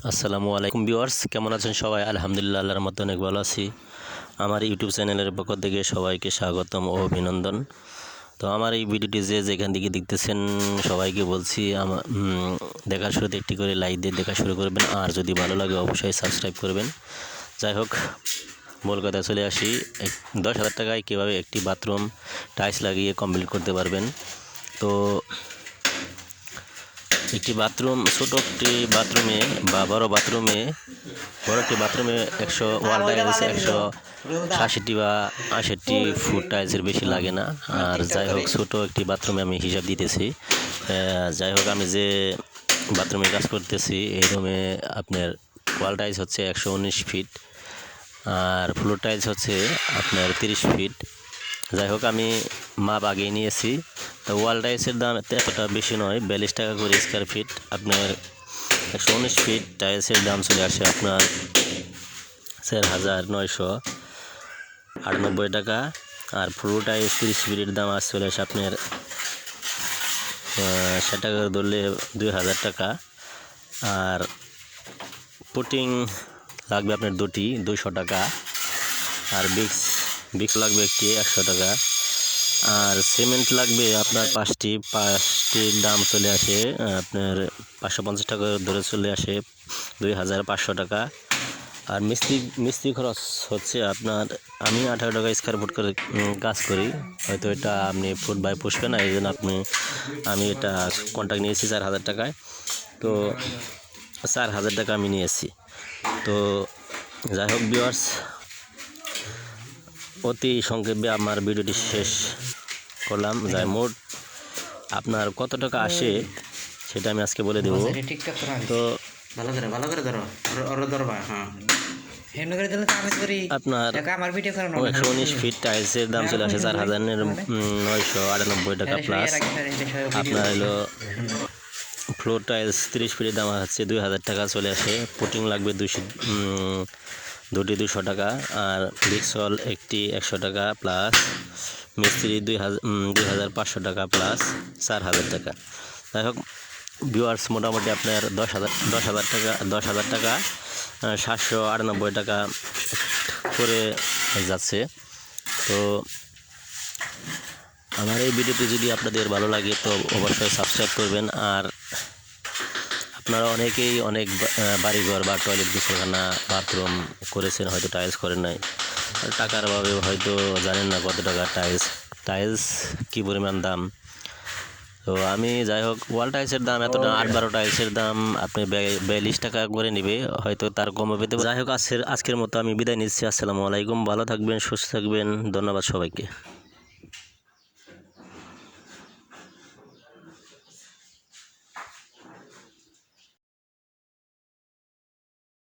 আসসালামু আলাইকুম ভিউয়ার্স, কেমন আছেন সবাই? আলহামদুলিল্লাহ, আল্লাহর মতো অনেক ভালো আছি। আমার ইউটিউব চ্যানেলের পক্ষ থেকে সবাইকে স্বাগতম ও অভিনন্দন। তো আমার এই ভিডিওটি যে যেখান থেকে দেখতেছেন সবাইকে বলছি দেখার শুরুতে একটি করে লাইক দিয়ে দেখা শুরু করবেন, আর যদি ভালো লাগে অবশ্যই সাবস্ক্রাইব করবেন। যাই হোক, মূল কথা চলে আসি। 10,000 টাকায় কীভাবে একটি বাথরুম টাইলস লাগিয়ে কমপ্লিট করতে পারবেন। তো একটি বাথরুম, ছোটো একটি বাথরুমে বা বড় একটি বাথরুমে 100 ওয়াল টাইলস 160 বা 68 ফুট টাইলসের বেশি লাগে না। আর যাই হোক, ছোটো একটি বাথরুমে আমি হিসাব দিতেছি। যাই হোক, আমি যে বাথরুমে কাজ করতেছি এই রুমে আপনার ওয়াল টাইলস হচ্ছে 119 ফিট, আর ফ্লোর টাইলস হচ্ছে আপনার 30 ফিট। যাই হোক, আমি মাপ আগেই নিয়েছি। তো ওয়াল টাইলসের দাম এতটা বেশি নয়, 42 টাকা করে স্কোয়ার ফিট। আপনার 119 ফিট টাইলসের দাম চলে আসে আপনার 4,998 টাকা। আর ফ্লোর টাইলস 30 ফিটের দাম চলে আসে আপনার 60 টাকা ধরলে 2,000 টাকা। আর পুটিং লাগবে আপনার দুটি 200 টাকা। আর বিক্স লাগবে একটি 100 টাকা। আর সিমেন্ট লাগবে আপনার পাঁচটির দাম চলে আসে আপনার 550 টাকা ধরে চলে আসে 2,500 টাকা। আর মিস্ত্রি খরচ হচ্ছে আপনার, আমি 18 টাকা স্কোয়ার ফুট করে কাজ করি। হয়তো এটা আপনি ফুট বাই পুষবেন না, এই জন্য আমি এটা কন্ট্রাক্ট নিয়েছি 4,000 টাকায়। তো 4,000 টাকা আমি নিয়েছি। তো যাই হোক ভিউয়ার্স, অতি সংক্ষেপে আমার ভিডিওটি শেষ করলাম। যাই মোট আপনার কত টাকা আসে সেটা আমি আজকে বলে দেবো। তো আপনার 119 ফিট টাইলসের দাম চলে আসে 4,998 টাকা প্লাস। আপনার হলো ফ্লোর টাইলস 30 ফিটের দাম হচ্ছে 2,000 টাকা চলে আসে। পুটিং লাগবে দুটি 200 টাকা। আর ভিক্সল একটি 100 টাকা প্লাস। মিস্ত্রি 2,500 টাকা প্লাস 4,000 টাকা। যাই হোক ভিউয়ার্স, মোটামুটি আপনার 10,000 টাকা 798 টাকা করে যাচ্ছে। তো আমার এই ভিডিওটি যদি আপনাদের ভালো লাগে তো অবশ্যই সাবস্ক্রাইব করবেন। আর আপনারা অনেকেই অনেক বাড়িঘর বা টয়লেট, গোসলখানা, বাথরুম করেছেন, হয়তো টাইলস করেন নাই। টাকার অভাবে হয়তো জানেন না কত টাকা টাইলস কী পরিমাণ দাম। তো আমি যাই হোক, ওয়াল টাইলসের দাম এতটা, 8-12 টাইলসের দাম আপনি 42 টাকা করে নেবে, হয়তো তার কমও পেতে। যাই হোক, আজকের মতো আমি বিদায় নিচ্ছি। আসসালামু আলাইকুম, ভালো থাকবেন, সুস্থ থাকবেন, ধন্যবাদ সবাইকে।